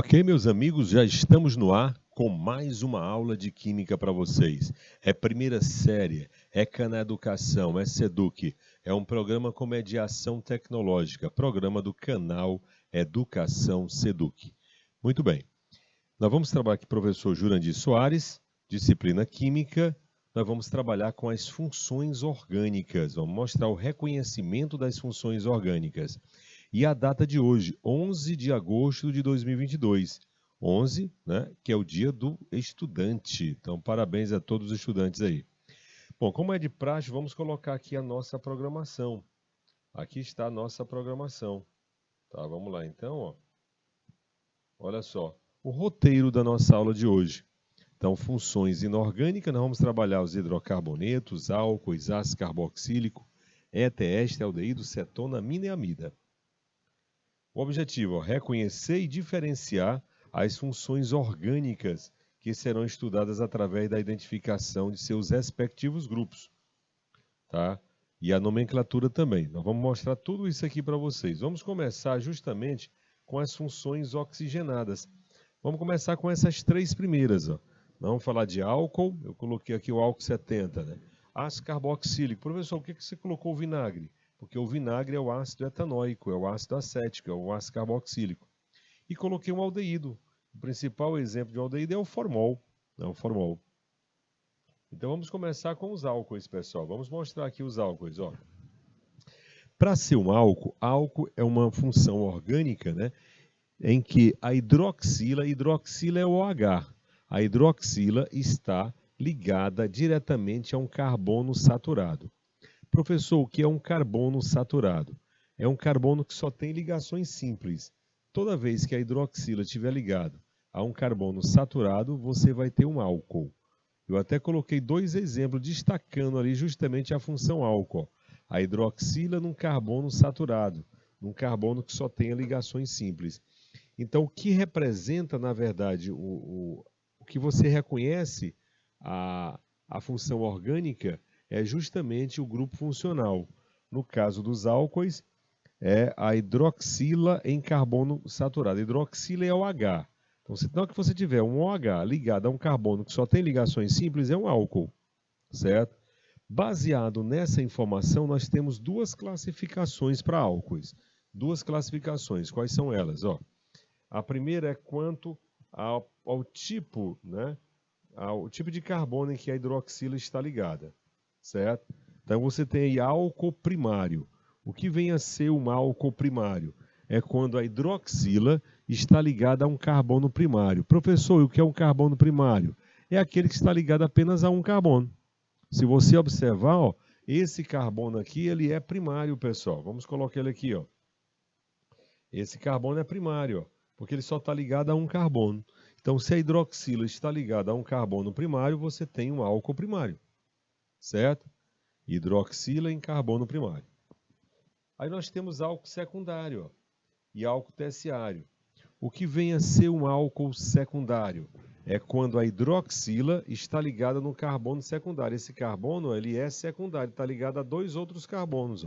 Ok, meus amigos, já estamos no ar com mais uma aula de Química para vocês. É primeira série, é Cana Educação, é Seduc. É um programa com mediação tecnológica, programa do canal Educação Seduc. Muito bem, nós vamos trabalhar aqui com o professor Jurandir Soares, disciplina Química. Nós vamos trabalhar com as funções orgânicas, vamos mostrar o reconhecimento das funções orgânicas. E a data de hoje, 11 de agosto de 2022. 11, né, que é o dia do estudante. Então, parabéns a todos os estudantes aí. Bom, como é de praxe, vamos colocar aqui a nossa programação. Aqui está a nossa programação. Tá, vamos lá então, ó. Olha só, o roteiro da nossa aula de hoje. Então, funções inorgânicas, nós vamos trabalhar os hidrocarbonetos, álcoois, ácido carboxílico, éter, éster, aldeído, cetona, amina e amida. O objetivo é reconhecer e diferenciar as funções orgânicas que serão estudadas através da identificação de seus respectivos grupos, tá? E a nomenclatura também. Nós vamos mostrar tudo isso aqui para vocês. Vamos começar justamente com as funções oxigenadas. Vamos começar com essas três primeiras, ó. Vamos falar de álcool, eu coloquei aqui o álcool 70, né? Ácido carboxílico. Professor, por que você colocou o vinagre? Porque o vinagre é o ácido etanóico, é o ácido acético, é o ácido carboxílico. E coloquei um aldeído. O principal exemplo de aldeído é o formol. É o formol. Então vamos começar com os álcoois, pessoal. Vamos mostrar aqui os álcoois. Para ser um álcool é uma função orgânica, né, em que a hidroxila é o OH. A hidroxila está ligada diretamente a um carbono saturado. Professor, o que é um carbono saturado? É um carbono que só tem ligações simples. Toda vez que a hidroxila estiver ligada a um carbono saturado, você vai ter um álcool. Eu até coloquei dois exemplos destacando ali justamente a função álcool. A hidroxila num carbono saturado, num carbono que só tenha ligações simples. Então, o que representa, na verdade, o que você reconhece a função orgânica é justamente o grupo funcional. No caso dos álcoois, é a hidroxila em carbono saturado. A hidroxila é OH. Então, se não que você tiver um OH ligado a um carbono que só tem ligações simples, é um álcool, certo? Baseado nessa informação, nós temos duas classificações para álcoois. Duas classificações. Quais são elas? A primeira é quanto ao tipo, né? Ao tipo de carbono em que a hidroxila está ligada, certo? Então você tem aí álcool primário. O que vem a ser um álcool primário? É quando a hidroxila está ligada a um carbono primário. Professor, o que é um carbono primário? É aquele que está ligado apenas a um carbono. Se você observar, esse carbono aqui, ele é primário, pessoal. Vamos colocar ele aqui, ó. Esse carbono é primário, porque ele só está ligado a um carbono. Então, se a hidroxila está ligada a um carbono primário, você tem um álcool primário, certo? Hidroxila em carbono primário. Aí nós temos álcool secundário e álcool terciário. O que vem a ser um álcool secundário? É quando a hidroxila está ligada no carbono secundário. Esse carbono ele é secundário, está ligado a dois outros carbonos.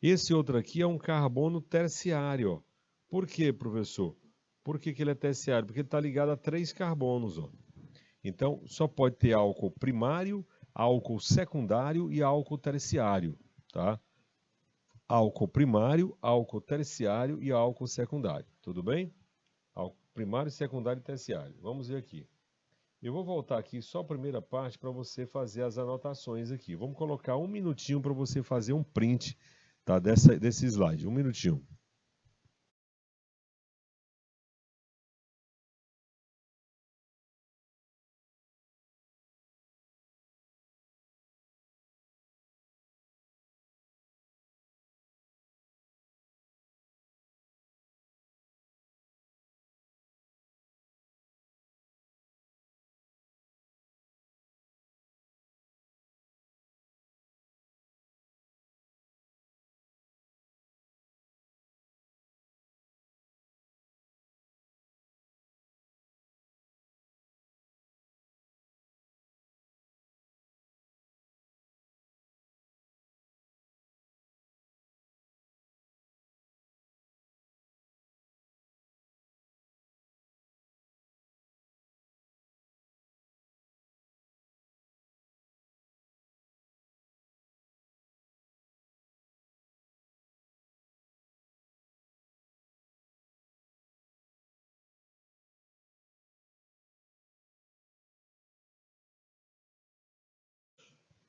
Esse outro aqui é um carbono terciário. Por quê, professor? Por que ele é terciário? Porque ele está ligado a três carbonos. Então, só pode ter álcool primário, álcool secundário e álcool terciário. Tá? Álcool primário, álcool terciário e álcool secundário. Tudo bem? Álcool primário, secundário e terciário. Vamos ver aqui. Eu vou voltar aqui só a primeira parte para você fazer as anotações aqui. Vamos colocar um minutinho para você fazer um print, tá, desse slide. Um minutinho.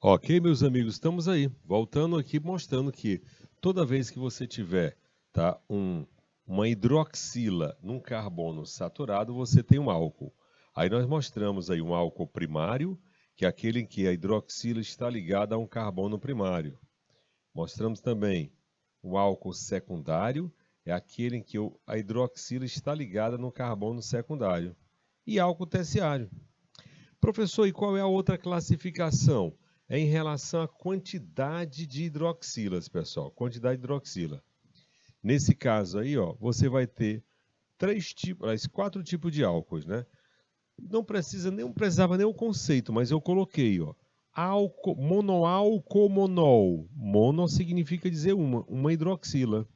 Ok, meus amigos, estamos aí. Voltando aqui, mostrando que toda vez que você tiver, tá, uma hidroxila num carbono saturado, você tem um álcool. Aí nós mostramos aí um álcool primário, que é aquele em que a hidroxila está ligada a um carbono primário. Mostramos também o álcool secundário, é aquele em que a hidroxila está ligada no carbono secundário. E álcool terciário. Professor, e qual é a outra classificação? É em relação à quantidade de hidroxilas, pessoal. Quantidade de hidroxila. Nesse caso aí, ó, você vai ter quatro tipos de álcoois, né? Não precisava nem o conceito, mas eu coloquei, ó. Monoalcomonol. Mono significa dizer uma hidroxila.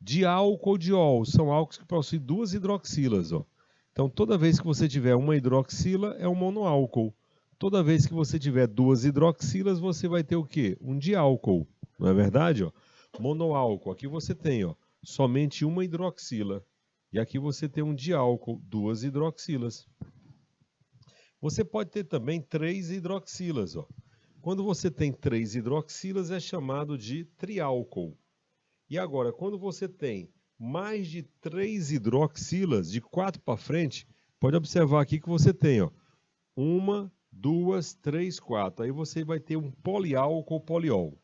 Diálcool-diol são álcools que possuem duas hidroxilas, ó. Então, toda vez que você tiver uma hidroxila, é um monoálcool. Toda vez que você tiver duas hidroxilas, você vai ter o quê? Um diálcool. Não é verdade? Ó? Monoálcool. Aqui você tem, ó, somente uma hidroxila. E aqui você tem um diálcool, duas hidroxilas. Você pode ter também três hidroxilas. Ó. Quando você tem três hidroxilas, é chamado de triálcool. E agora, quando você tem mais de 3 hidroxilas, de 4 para frente, pode observar aqui que você tem, ó, 1, 2, 3, 4. Aí você vai ter um poliálcool poliol.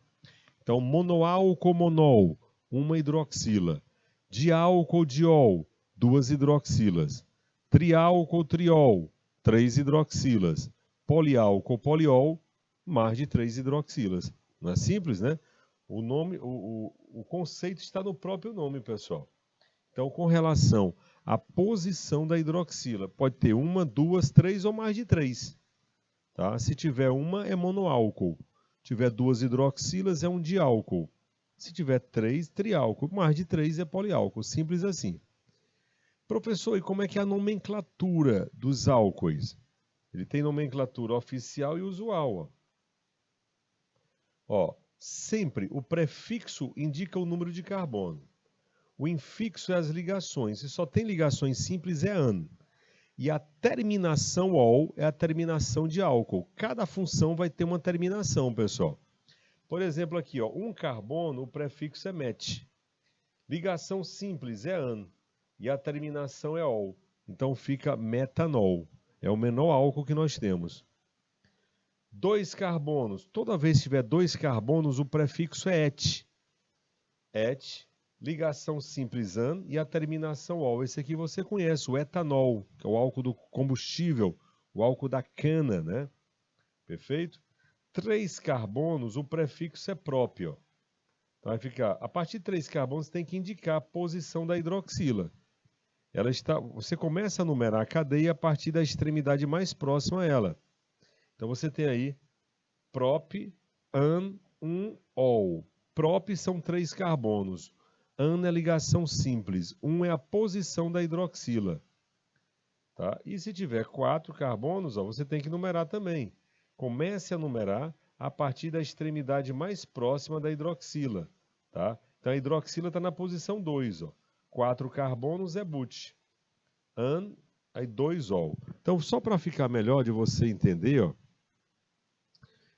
Então, monoálcool-monol, uma hidroxila. Diálcool-diol, 2 hidroxilas. Triálcool-triol, 3 hidroxilas. Poliálcool-poliol, mais de 3 hidroxilas. Não é simples, né? O nome, o conceito está no próprio nome, pessoal. Então, com relação à posição da hidroxila, pode ter uma, duas, três ou mais de três. Tá? Se tiver uma, é monoálcool. Se tiver duas hidroxilas, é um diálcool. Se tiver três, triálcool. Mais de três é poliálcool. Simples assim. Professor, e como é que é a nomenclatura dos álcoois? Ele tem nomenclatura oficial e usual. Ó, sempre o prefixo indica o número de carbono. O infixo é as ligações. Se só tem ligações simples, é an. E a terminação ol é a terminação de álcool. Cada função vai ter uma terminação, pessoal. Por exemplo, aqui, ó, um carbono, o prefixo é met. Ligação simples é an. E a terminação é ol. Então fica metanol. É o menor álcool que nós temos. 2 carbonos. Toda vez que tiver 2 carbonos, o prefixo é et. Et, ligação simples an e a terminação ol. Esse aqui você conhece, o etanol, que é o álcool do combustível, o álcool da cana, né? Perfeito? 3 carbonos, o prefixo é próprio. Então vai ficar, a partir de 3 carbonos, tem que indicar a posição da hidroxila. Você começa a numerar a cadeia a partir da extremidade mais próxima a ela. Então você tem aí prop, an, ol. Prop são 3 carbonos. An é ligação simples. 1 é a posição da hidroxila. Tá? E se tiver 4 carbonos, ó, você tem que numerar também. Comece a numerar a partir da extremidade mais próxima da hidroxila. Tá? Então a hidroxila está na posição 2. Ó. 4 carbonos é but. An, aí 2 ol. Então, só para ficar melhor de você entender, ó,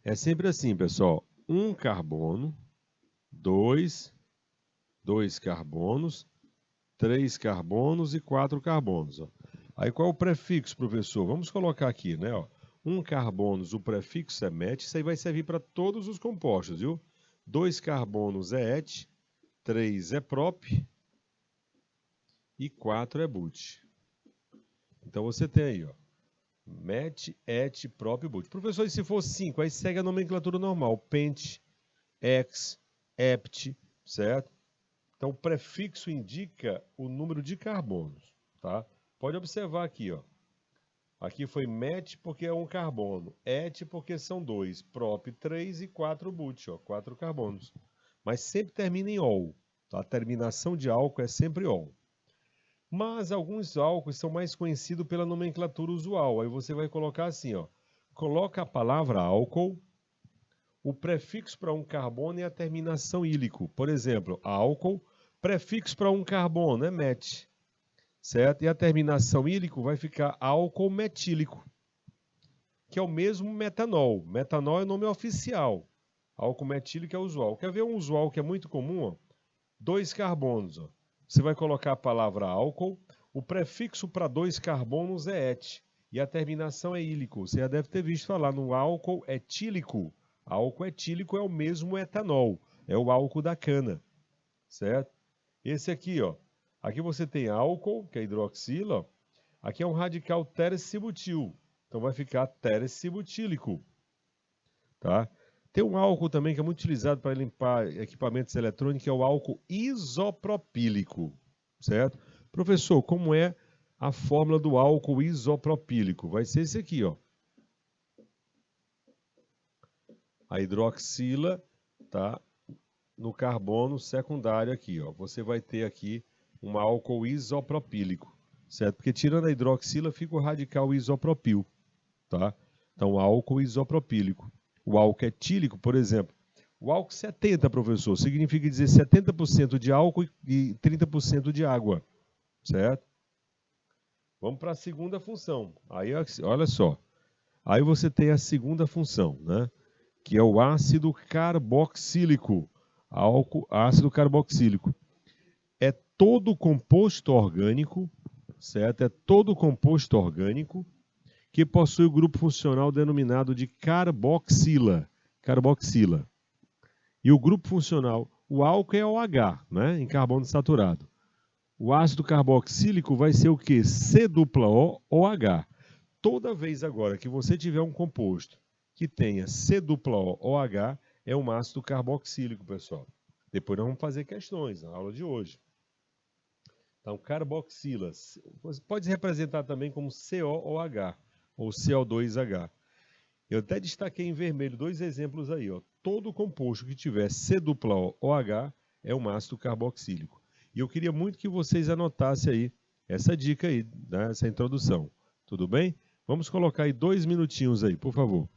é sempre assim, pessoal. 1 carbono, 2 carbonos, 3 carbonos e 4 carbonos. Ó. Aí qual é o prefixo, professor? Vamos colocar aqui, né? Ó. 1 carbonos, o prefixo é met. Isso aí vai servir para todos os compostos, viu? 2 carbonos é et, 3 é prop e 4 é but. Então você tem aí, ó. Met, et, prop e but. Professor, e se for 5? Aí segue a nomenclatura normal. Pent, ex, hept, certo? Então, o prefixo indica o número de carbonos, tá? Pode observar aqui, ó. Aqui foi met porque é 1 carbono, et porque são 2, prop 3 e 4 but, ó, 4 carbonos. Mas sempre termina em ol, tá? A terminação de álcool é sempre ol. Mas alguns álcools são mais conhecidos pela nomenclatura usual. Aí você vai colocar assim, ó. Coloca a palavra álcool, o prefixo para um carbono e a terminação ílico. Por exemplo, álcool, prefixo para um carbono é met, certo? E a terminação ílico vai ficar álcool metílico. que é o mesmo metanol. Metanol é o nome oficial. Álcool metílico é usual. Quer ver um usual que é muito comum? Ó? 2 carbonos. Ó. Você vai colocar a palavra álcool, o prefixo para 2 carbonos é et, e a terminação é ílico. Você já deve ter visto falar no álcool etílico. Álcool etílico é o mesmo etanol, é o álcool da cana, certo? Esse aqui, ó. Aqui você tem álcool, que é hidroxila. Aqui é um radical terecibutil. Então vai ficar tereциbutílico, tá? Tem um álcool também que é muito utilizado para limpar equipamentos eletrônicos, que é o álcool isopropílico, certo? Professor, como é a fórmula do álcool isopropílico? Vai ser esse aqui, ó. A hidroxila, tá? No carbono secundário aqui, ó. Você vai ter aqui um álcool isopropílico, certo? Porque tirando a hidroxila fica o radical isopropil, tá? Então, álcool isopropílico. O álcool etílico, por exemplo, o álcool 70, professor, significa dizer 70% de álcool e 30% de água, certo? Vamos para a segunda função. Aí, olha só. Aí você tem a segunda função, né? Que é o ácido carboxílico. Ácido carboxílico. É todo composto orgânico, certo? É todo composto orgânico que possui o grupo funcional denominado de carboxila. Carboxila. E o grupo funcional, o álcool é OH, né? Em carbono saturado. O ácido carboxílico vai ser o quê? C-OH. Toda vez agora que você tiver um composto que tenha C-OH, é um ácido carboxílico, pessoal. Depois nós vamos fazer questões na aula de hoje. Então, carboxila. Você pode representar também como COOH ou CO2H. Eu até destaquei em vermelho 2 exemplos aí. Ó. Todo composto que tiver C-OH é um ácido carboxílico. E eu queria muito que vocês anotassem aí essa dica aí, né, essa introdução. Tudo bem? Vamos colocar aí 2 minutinhos aí, por favor.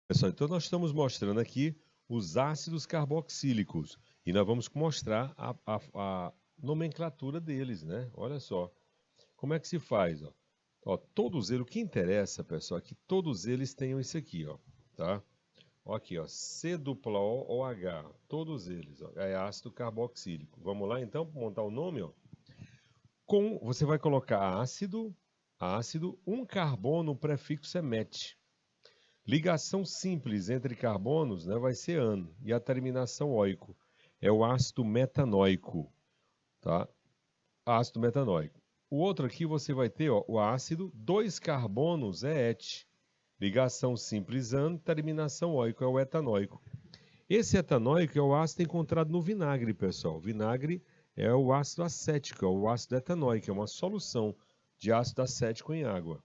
Pessoal, então nós estamos mostrando aqui os ácidos carboxílicos e nós vamos mostrar a nomenclatura deles, né? Olha só, como é que se faz, ó. Ó, todos eles, o que interessa, pessoal, é que todos eles tenham isso aqui, ó, tá? Ó, aqui, ó, C-OOH, todos eles, ó, é ácido carboxílico. Vamos lá, então, montar o nome, ó. Você vai colocar ácido, um carbono, o prefixo é met. Ligação simples entre carbonos, né, vai ser ano, e a terminação oico. é o ácido metanóico, tá? Ácido metanóico. O outro aqui você vai ter, ó, o ácido, 2 carbonos é et. Ligação simples an, terminação oico, é o etanóico. Esse etanóico é o ácido encontrado no vinagre, pessoal. Vinagre é o ácido acético, é o ácido etanóico, é uma solução de ácido acético em água.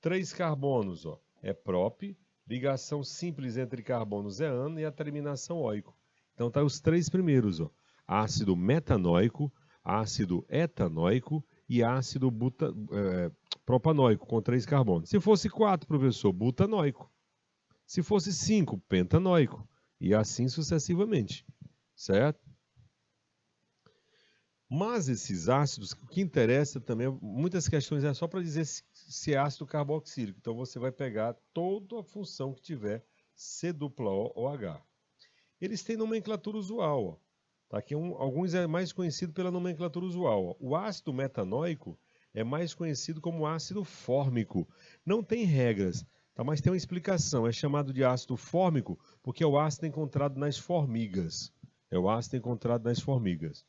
3 carbonos, ó, é prop, ligação simples entre carbonos é an e a terminação oico. Então tá os 3 primeiros, ó, ácido metanóico, ácido etanóico e ácido propanóico, com 3 carbonos. Se fosse 4, professor, butanóico. Se fosse 5, pentanóico. E assim sucessivamente, certo? Mas esses ácidos, o que interessa também, muitas questões é só para dizer se é ácido carboxílico. Então você vai pegar toda a função que tiver C dupla O ou H. Eles têm nomenclatura usual, ó. Tá? Aqui alguns é mais conhecido pela nomenclatura usual. Ó. O ácido metanóico é mais conhecido como ácido fórmico. Não tem regras, tá? Mas tem uma explicação. É chamado de ácido fórmico porque é o ácido encontrado nas formigas. É o ácido encontrado nas formigas.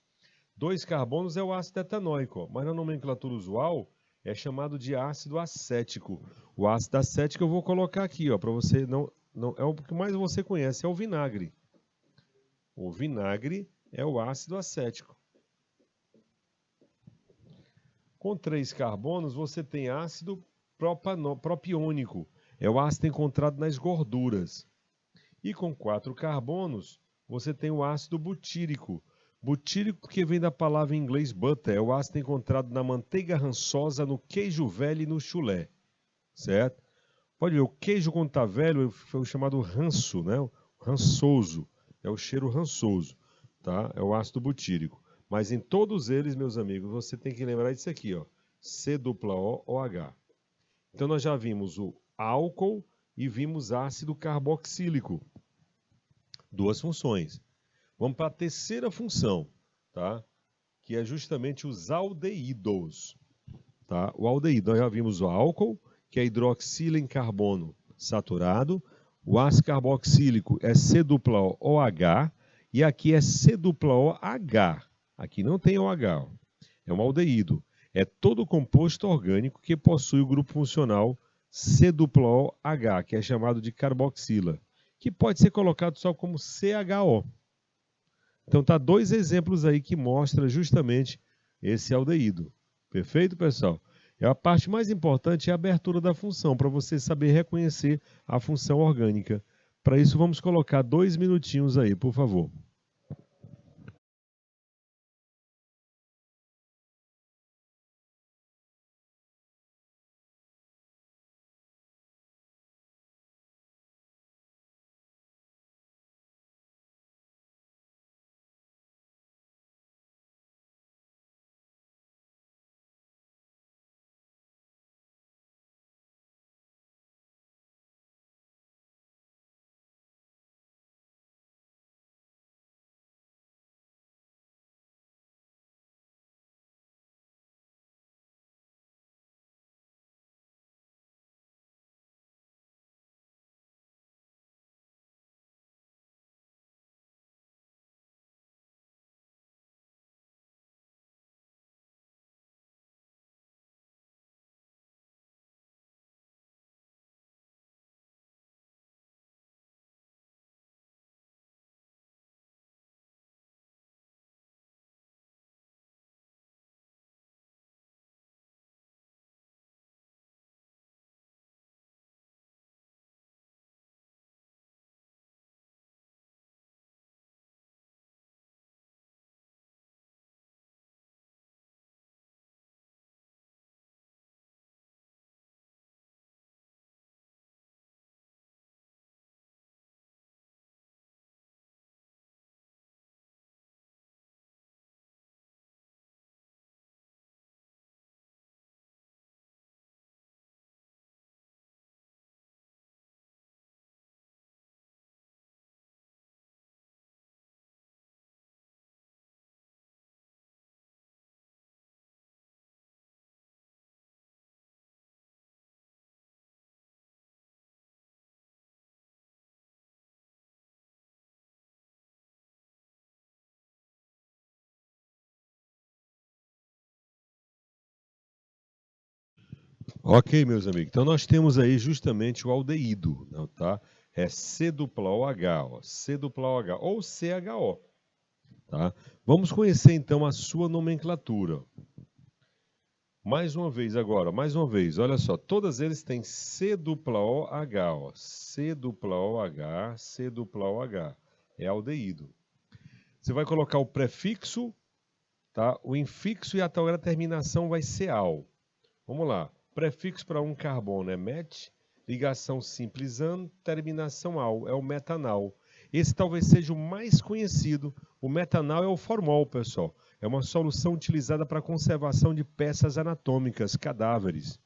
2 carbonos é o ácido etanóico, ó, mas na nomenclatura usual é chamado de ácido acético. O ácido acético eu vou colocar aqui, ó, para você não é o que mais você conhece, é o vinagre. O vinagre é o ácido acético. Com 3 carbonos você tem ácido propiônico, é o ácido encontrado nas gorduras. E com 4 carbonos você tem o ácido butírico. Butírico porque vem da palavra em inglês butter, é o ácido encontrado na manteiga rançosa, no queijo velho e no chulé, certo? Pode ver, o queijo quando está velho foi o chamado ranço, né? O rançoso, é o cheiro rançoso, tá? É o ácido butírico. Mas em todos eles, meus amigos, você tem que lembrar disso aqui, ó, C dupla O ou H. Então nós já vimos o álcool e vimos ácido carboxílico. 2 funções. Vamos para a terceira função, tá? Que é justamente os aldeídos. Tá? O aldeído, nós já vimos o álcool, que é hidroxila em carbono saturado. O ácido carboxílico é C-OH e aqui é C-OH. Aqui não tem OH, ó. É um aldeído. É todo composto orgânico que possui o grupo funcional C-OH, que é chamado de carboxila, que pode ser colocado só como CHO. Então tá 2 exemplos aí que mostram justamente esse aldeído. Perfeito, pessoal? A parte mais importante é a abertura da função, para você saber reconhecer a função orgânica. Para isso, vamos colocar 2 minutinhos aí, por favor. Ok, meus amigos. Então nós temos aí justamente o aldeído, tá? É C-OH, ó, C-OH ou CHO, tá? Vamos conhecer então a sua nomenclatura. Mais uma vez agora, mais uma vez, olha só, todas eles têm C-OH, ó, C-OH, C-OH, é aldeído. Você vai colocar o prefixo, tá? O infixo e até agora a terminação vai ser al. Vamos lá. Prefixo para um carbono é met, ligação simples an, terminação al, é o metanal. Esse talvez seja o mais conhecido. O metanal é o formol, pessoal. É uma solução utilizada para conservação de peças anatômicas, cadáveres.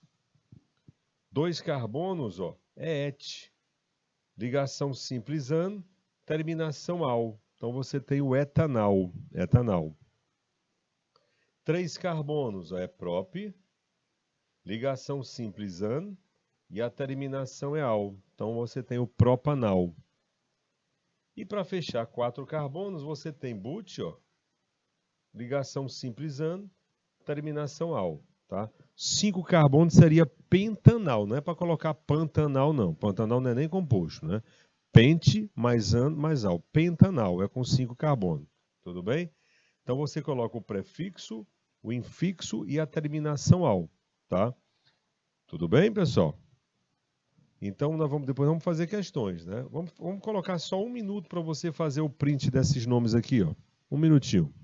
2 carbonos, ó, é et. Ligação simples an, terminação al. Então você tem o etanal. 3 carbonos, ó, é prop. Ligação simples an e a terminação é al. Então você tem o propanal. E para fechar 4 carbonos, você tem but, ó, ligação simples an, terminação al. Tá? 5 carbonos seria pentanal, não é para colocar pantanal, não. Pantanal não é nem composto, né? Pente mais an mais al. Pentanal é com 5 carbonos. Tudo bem? Então você coloca o prefixo, o infixo e a terminação al. Tá? Tudo bem, pessoal? Então, depois vamos fazer questões, né? Vamos colocar só 1 minuto para você fazer o print desses nomes aqui, ó. 1 minutinho.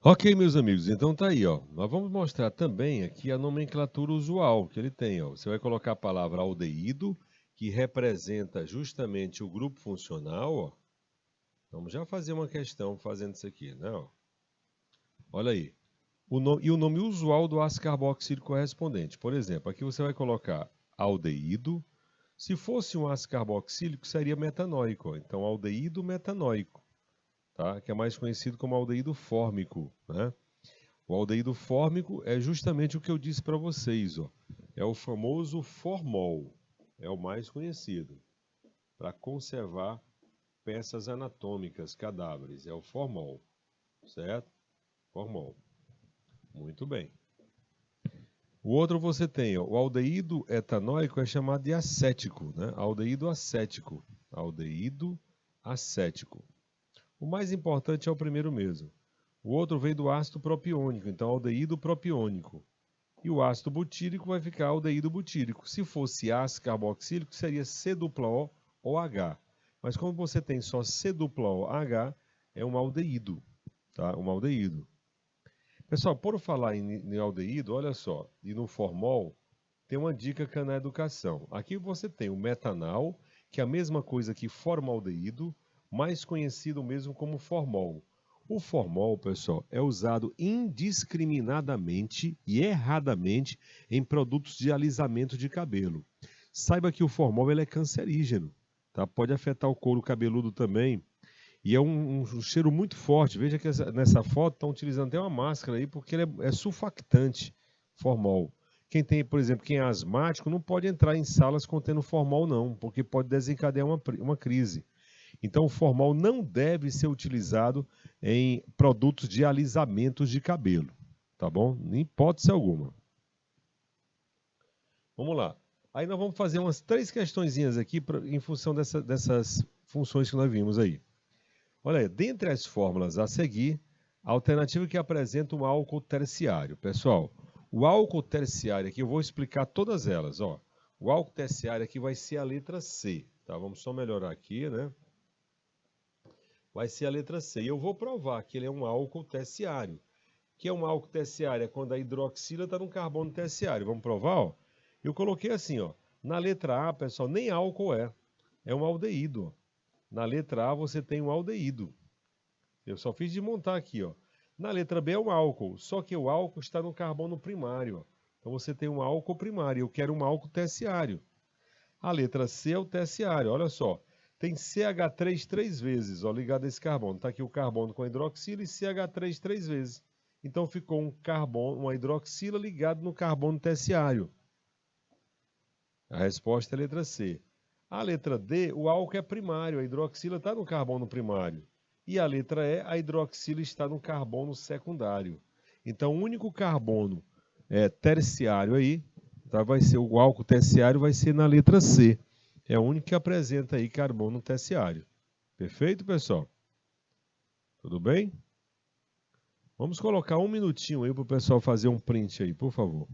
Ok, meus amigos, então tá aí, ó. Nós vamos mostrar também aqui a nomenclatura usual que ele tem, ó. Você vai colocar a palavra aldeído, que representa justamente o grupo funcional, ó. Vamos já fazer uma questão fazendo isso aqui, né, ó. Olha aí. E o nome usual do ácido carboxílico correspondente. Por exemplo, aqui você vai colocar aldeído. Se fosse um ácido carboxílico, seria metanóico, ó. Então, aldeído metanóico, tá? Que é mais conhecido como aldeído fórmico, né? O aldeído fórmico é justamente o que eu disse para vocês, ó. É o famoso formol, é o mais conhecido para conservar peças anatômicas, cadáveres, é o formol, certo? Formol. Muito bem. O outro você tem, ó, o aldeído etanóico é chamado de acético, né? Aldeído acético. Aldeído acético. O mais importante é o primeiro mesmo. O outro vem do ácido propiônico, então aldeído propiônico. E o ácido butírico vai ficar aldeído butírico. Se fosse ácido carboxílico, seria C-O ou H. Mas como você tem só C-O H, é um aldeído, tá? Um aldeído. Pessoal, por falar em aldeído, olha só, e no formol, tem uma dica que é na educação. Aqui você tem o metanal, que é a mesma coisa que formaldeído, mais conhecido mesmo como formol. O formol, pessoal, é usado indiscriminadamente e erradamente em produtos de alisamento de cabelo. Saiba que o formol ele é cancerígeno, tá? Pode afetar o couro cabeludo também. E é um cheiro muito forte. Veja que nessa foto estão utilizando até uma máscara aí, porque ele é sulfactante, formol. Quem tem, por exemplo, quem é asmático, não pode entrar em salas contendo formol, não, porque pode desencadear uma crise. Então, o formol não deve ser utilizado em produtos de alisamento de cabelo, tá bom? Em hipótese alguma. Vamos lá. Aí nós vamos fazer umas 3 questõezinhas aqui em função dessas funções que nós vimos aí. Olha aí, dentre as fórmulas a seguir, a alternativa que apresenta um álcool terciário. Pessoal, o álcool terciário aqui, eu vou explicar todas elas. Ó. O álcool terciário aqui vai ser a letra C. Tá? Vamos só melhorar aqui, né? Vai ser a letra C. E eu vou provar que ele é um álcool terciário. Que é um álcool terciário? É quando a hidroxila está no carbono terciário. Vamos provar? Ó. Eu coloquei assim, ó. Na letra A, pessoal, nem álcool é. É um aldeído. Ó. Na letra A você tem um aldeído. Eu só fiz de montar aqui, ó. Na letra B é um álcool, só que o álcool está no carbono primário. Ó. Então você tem um álcool primário, eu quero um álcool terciário. A letra C é o terciário, olha só. Tem CH3 três vezes, ó, ligado a esse carbono. Está aqui o carbono com a hidroxila e CH3 três vezes. Então ficou um carbono, uma hidroxila ligado no carbono terciário. A resposta é a letra C. A letra D, o álcool é primário, a hidroxila está no carbono primário. E a letra E, a hidroxila está no carbono secundário. Então, o único carbono terciário aí, tá, vai ser o álcool terciário, vai ser na letra C. É o único que apresenta aí carbono terciário. Perfeito, pessoal? Tudo bem? Vamos colocar um minutinho aí para o pessoal fazer um print aí, por favor.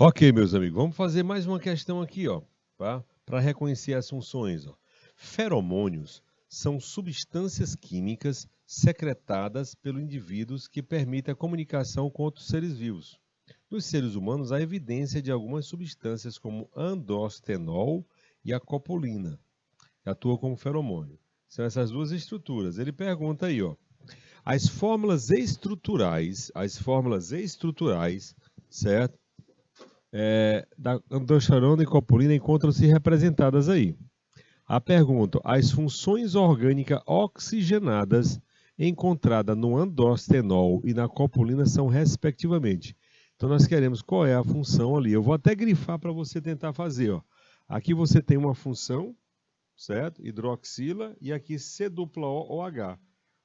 Ok, meus amigos, vamos fazer mais uma questão aqui, ó, tá? Para reconhecer as funções, ó. Feromônios são substâncias químicas secretadas pelos indivíduos que permitem a comunicação com outros seres vivos. Nos seres humanos, há evidência de algumas substâncias como andostenol e a copolina, que atuam como feromônio. São essas duas estruturas. Ele pergunta aí, ó, as fórmulas estruturais, certo? Da andosterona e copolina encontram-se representadas aí. A pergunta: as funções orgânicas oxigenadas encontradas no andostenol e na copolina são respectivamente. Então nós queremos qual é a função ali. Eu vou até grifar para você tentar fazer. Ó. Aqui você tem uma função, certo? Hidroxila e aqui C dupla O H.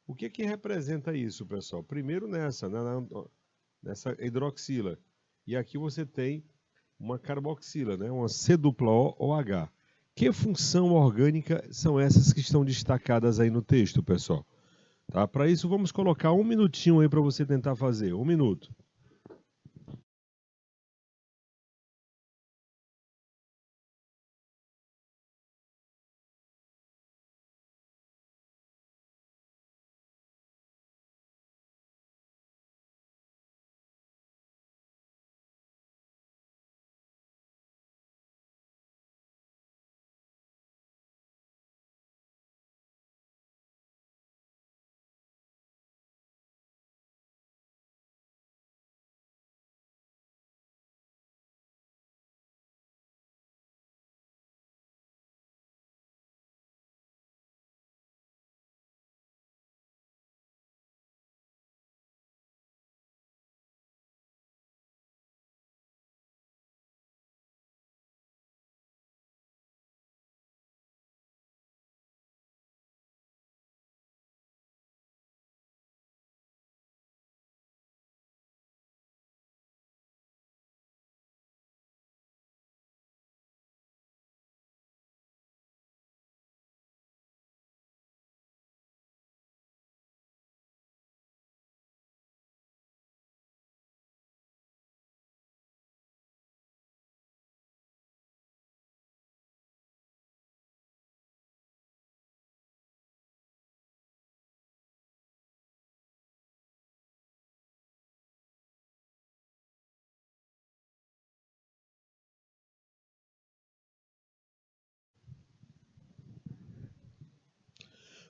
O que que representa isso, pessoal? Primeiro nessa hidroxila. E aqui você tem uma carboxila, né? Uma C dupla O H. Que função orgânica são essas que estão destacadas aí no texto, pessoal? Tá? Para isso, vamos colocar um minutinho aí para você tentar fazer. Um minuto.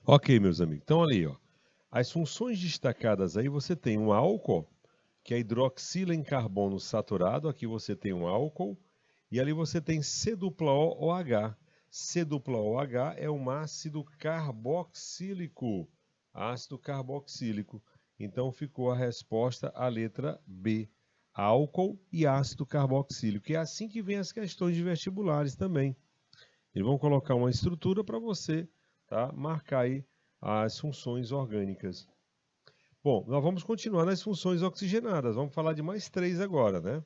Ok, meus amigos. Então, ali, ó. As funções destacadas aí, você tem um álcool, que é hidroxila em carbono saturado. Aqui você tem um álcool. E ali você tem C-OH. C-OH é um ácido carboxílico. Ácido carboxílico. Então ficou a resposta, a letra B. Álcool e ácido carboxílico. E é assim que vem as questões de vestibulares também. Eles vão colocar uma estrutura para você, tá, marcar aí as funções orgânicas. Bom, nós vamos continuar nas funções oxigenadas. Vamos falar de mais três agora, né?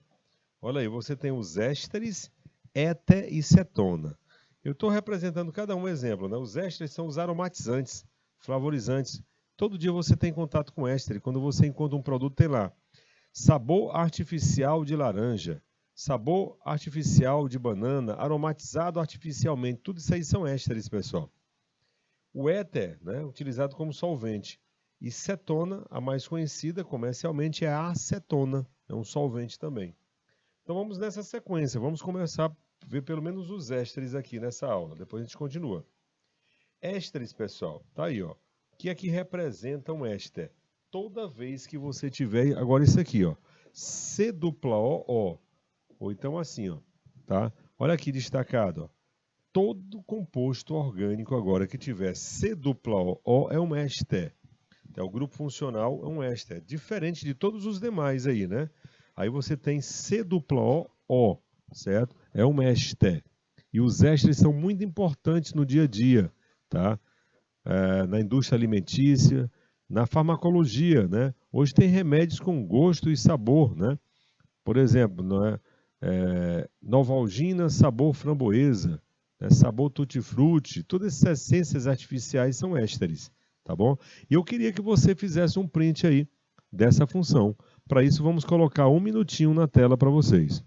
Olha aí, você tem os ésteres, éter e cetona. Eu estou representando cada um exemplo, né? Os ésteres são os aromatizantes, flavorizantes. Todo dia você tem contato com éster. Quando você encontra um produto, tem lá sabor artificial de laranja, sabor artificial de banana, aromatizado artificialmente. Tudo isso aí são ésteres, pessoal. O éter, né, utilizado como solvente. E cetona, a mais conhecida comercialmente, é a acetona. É um solvente também. Então vamos nessa sequência. Vamos começar a ver pelo menos os ésteres aqui nessa aula. Depois a gente continua. Ésteres, pessoal, tá aí, ó. O que é que representa um éster? Toda vez que você tiver, agora isso aqui, ó, C-O-O, ou então assim, ó, tá? Olha aqui destacado, ó. Todo composto orgânico agora que tiver C-O-O é um éster. Então, o grupo funcional é um éster, diferente de todos os demais aí, né? Aí você tem C-O-O, certo? É um éster. E os ésteres são muito importantes no dia a dia, tá? Na indústria alimentícia, na farmacologia, né? Hoje tem remédios com gosto e sabor, né? Por exemplo, né? Novalgina sabor framboesa, né? Sabor tutti-frutti, todas essas essências artificiais são ésteres, tá bom? E eu queria que você fizesse um print aí dessa função. Para isso, vamos colocar um minutinho na tela para vocês.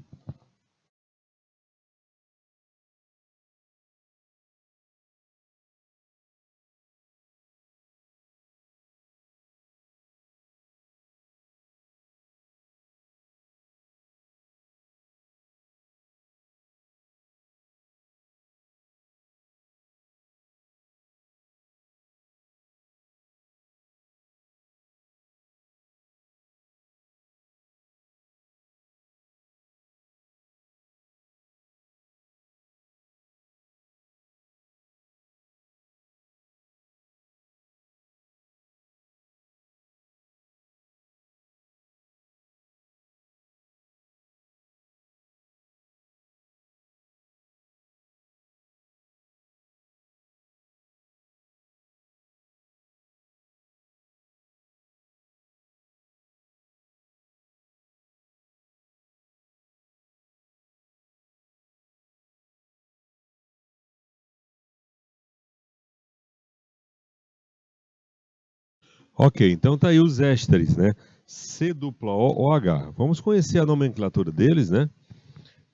Ok, então tá aí os ésteres, né? C-O-O-H. Vamos conhecer a nomenclatura deles, né?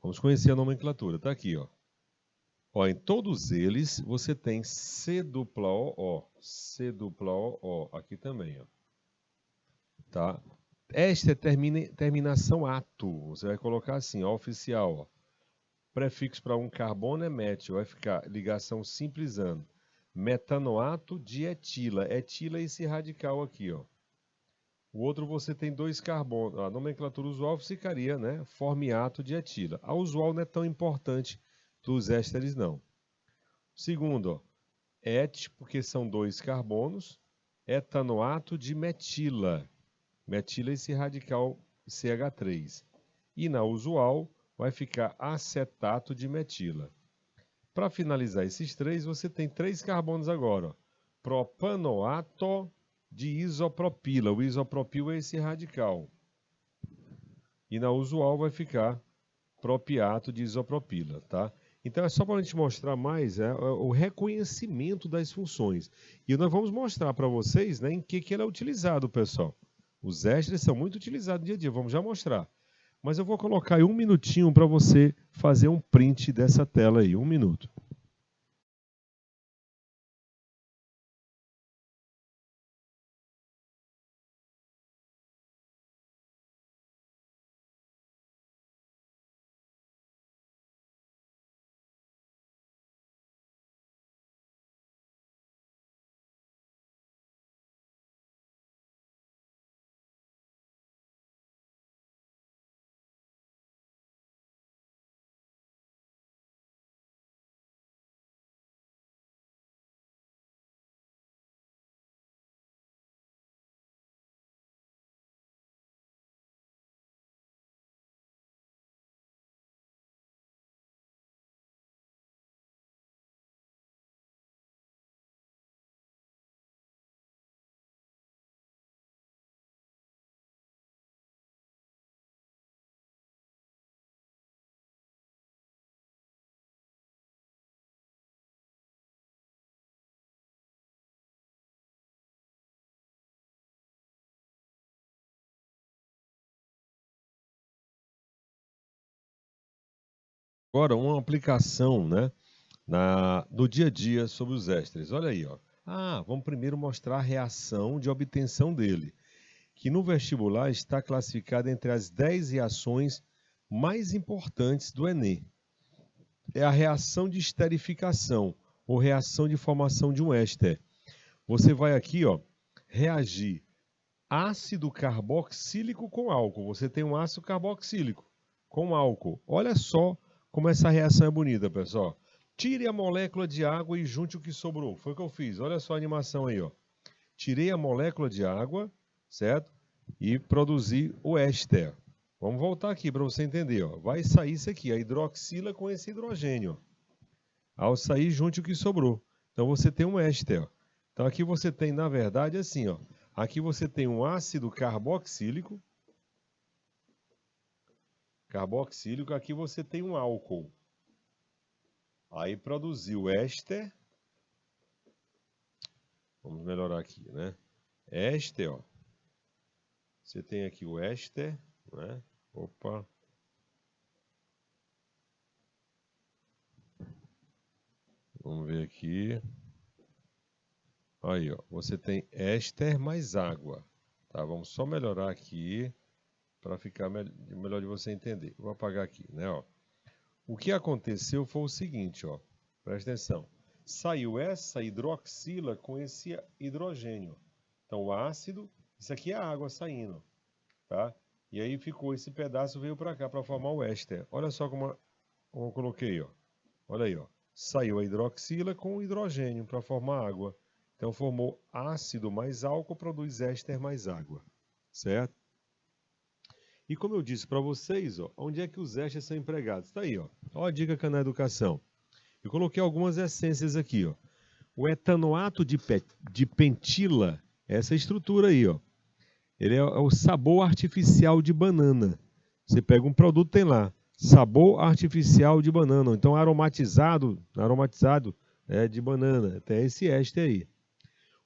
Vamos conhecer a nomenclatura. Tá aqui, ó. Ó, em todos eles você tem C-O-O. C-O-O. Aqui também, ó. Tá? Esta é terminação ato. Você vai colocar assim, ó, oficial, ó. Prefixo para um carbono é métil, vai ficar ligação simplesando. Metanoato de etila. Etila é esse radical aqui, ó. O outro você tem dois carbonos. A nomenclatura usual ficaria, né? Formiato de etila. A usual não é tão importante dos ésteres, não. Segundo, ó, et, porque são dois carbonos. Etanoato de metila. Metila é esse radical CH3. E na usual vai ficar acetato de metila. Para finalizar esses três, você tem três carbonos agora. Ó. Propanoato de isopropila. O isopropil é esse radical. E na usual vai ficar propiato de isopropila, tá? Então é só para a gente mostrar mais o reconhecimento das funções. E nós vamos mostrar para vocês, né, em que ele é utilizado, pessoal. Os ésteres são muito utilizados no dia a dia, vamos já mostrar. Mas eu vou colocar aí um minutinho para você fazer um print dessa tela aí, um minuto. Agora, uma aplicação, né, no dia a dia sobre os ésteres. Olha aí, ó. Vamos primeiro mostrar a reação de obtenção dele, que no vestibular está classificada entre as 10 reações mais importantes do Enem. É a reação de esterificação, ou reação de formação de um éster. Você vai aqui, ó, reagir ácido carboxílico com álcool. Você tem um ácido carboxílico com álcool. Olha só como essa reação é bonita, pessoal. Tire a molécula de água e junte o que sobrou. Foi o que eu fiz. Olha só a animação aí, ó. Tirei a molécula de água, certo? E produzi o éster. Vamos voltar aqui para você entender, ó. Vai sair isso aqui, a hidroxila com esse hidrogênio. Ao sair, junte o que sobrou. Então você tem um éster, ó. Então aqui você tem, na verdade, assim, ó. Aqui você tem um ácido carboxílico. Aqui você tem um álcool. Aí produziu éster. Vamos melhorar aqui, né? Éster, ó. Você tem aqui o éster, né? Opa. Vamos ver aqui. Aí, ó. Você tem éster mais água. Tá? Vamos só melhorar aqui para ficar melhor de você entender. Vou apagar aqui, né? Ó. O que aconteceu foi o seguinte, ó. Presta atenção. Saiu essa hidroxila com esse hidrogênio. Então, o ácido, isso aqui é a água saindo, tá? E aí ficou esse pedaço, veio para cá para formar o éster. Olha só como eu coloquei, ó. Olha aí, ó. Saiu a hidroxila com o hidrogênio para formar água. Então, formou ácido mais álcool, produz éster mais água, certo? E como eu disse para vocês, ó, onde é que os ésteres são empregados? Está aí, ó. Olha a dica que é na educação. Eu coloquei algumas essências aqui, ó. O etanoato de pentila, essa estrutura aí, ó. Ele é o sabor artificial de banana. Você pega um produto, tem lá, sabor artificial de banana, então aromatizado de banana, tem esse éster aí.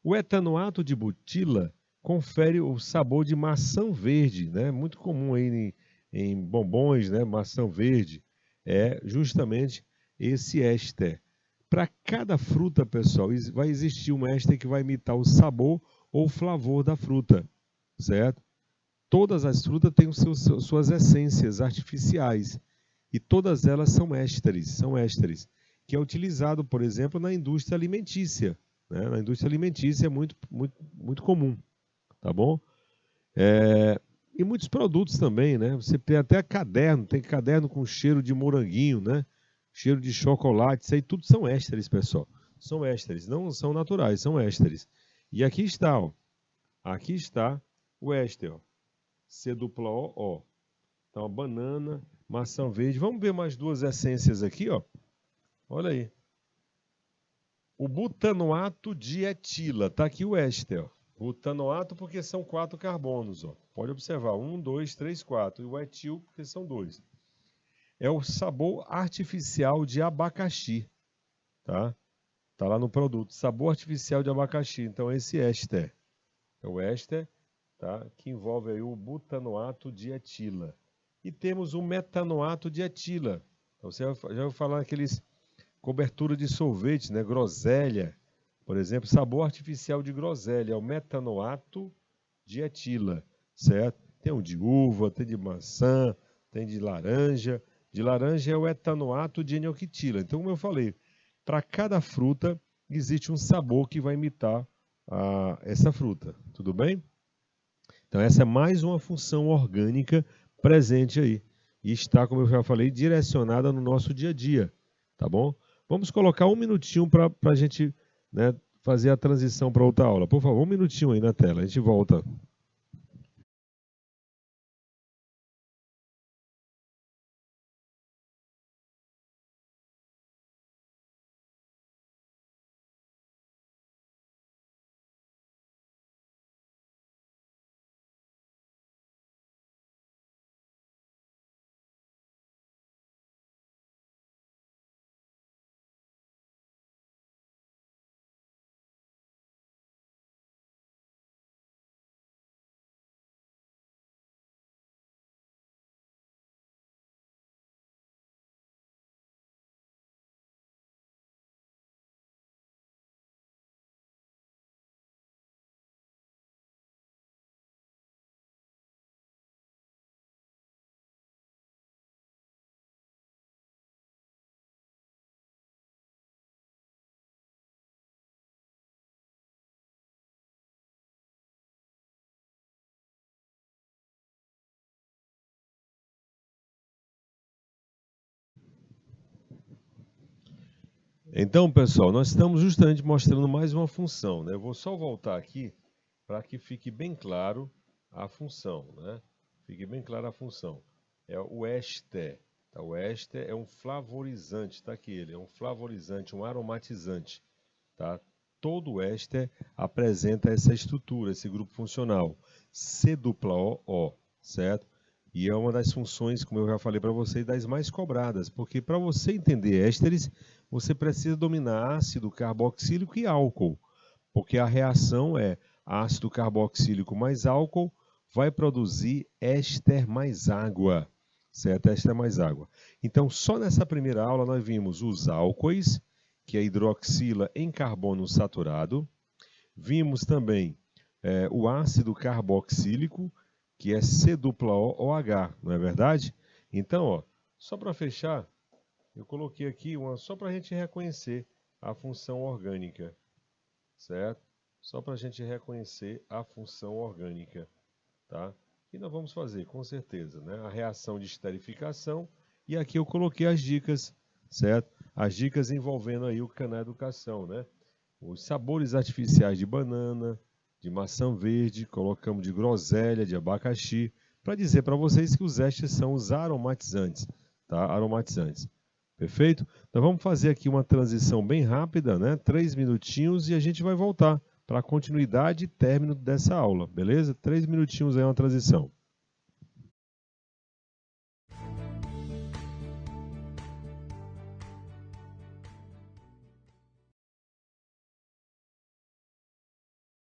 O etanoato de butila confere o sabor de maçã verde, né? Muito comum aí em bombons, né? Maçã verde. É justamente esse éster. Para cada fruta, pessoal, vai existir um éster que vai imitar o sabor ou flavor da fruta, certo? Todas as frutas têm suas essências artificiais e todas elas são ésteres, que é utilizado, por exemplo, na indústria alimentícia. Né? Na indústria alimentícia é muito comum, tá bom? E muitos produtos também, né? Você tem até caderno, tem caderno com cheiro de moranguinho, né? Cheiro de chocolate, isso aí tudo são ésteres, pessoal. São ésteres, não são naturais, são ésteres. E aqui está, ó. Aqui está o éster, ó. C-O-O. Então, a banana, maçã verde. Vamos ver mais duas essências aqui, ó. Olha aí. O butanoato de etila. Está aqui o éster, ó. Butanoato porque são 4 carbonos, ó. Pode observar, 1, 2, 3, 4. E o etil porque são 2. É o sabor artificial de abacaxi, tá? Tá lá no produto, sabor artificial de abacaxi. Então esse éster é o éster, tá? Que envolve aí o butanoato de etila. E temos o metanoato de etila. Então, você já ouviu falar aqueles cobertura de sorvete, né? Groselha, por exemplo, sabor artificial de groselha, é o metanoato de etila, certo? Tem um de uva, tem de maçã, tem de laranja. De laranja é o etanoato de enoquitila. Então, como eu falei, para cada fruta existe um sabor que vai imitar essa fruta, tudo bem? Então, essa é mais uma função orgânica presente aí. E está, como eu já falei, direcionada no nosso dia a dia, tá bom? Vamos colocar um minutinho para a gente, né, fazer a transição para outra aula. Por favor, um minutinho aí na tela, a gente volta. Então, pessoal, nós estamos justamente mostrando mais uma função, né? Eu vou só voltar aqui para que fique bem claro a função, né? Fique bem clara a função. É o éster. Tá? O éster é um flavorizante, está aqui ele, é um flavorizante, um aromatizante. Tá? Todo éster apresenta essa estrutura, esse grupo funcional, C-O-O, certo? E é uma das funções, como eu já falei para vocês, das mais cobradas, porque para você entender ésteres, você precisa dominar ácido carboxílico e álcool, porque a reação é ácido carboxílico mais álcool vai produzir éster mais água, certo? Éster mais água. Então, só nessa primeira aula nós vimos os álcoois, que é hidroxila em carbono saturado. Vimos também o ácido carboxílico, que é C-O-OH, não é verdade? Então, ó, só para fechar, eu coloquei aqui só para a gente reconhecer a função orgânica, certo? Só para a gente reconhecer a função orgânica, tá? E nós vamos fazer, com certeza, né? A reação de esterificação. E aqui eu coloquei as dicas, certo? As dicas envolvendo aí o Cana Educação, né? Os sabores artificiais de banana, de maçã verde, colocamos de groselha, de abacaxi, para dizer para vocês que os ésteres são os aromatizantes, tá? Aromatizantes. Perfeito? Então vamos fazer aqui uma transição bem rápida, né? 3 minutinhos e a gente vai voltar para a continuidade e término dessa aula, beleza? 3 minutinhos aí uma transição.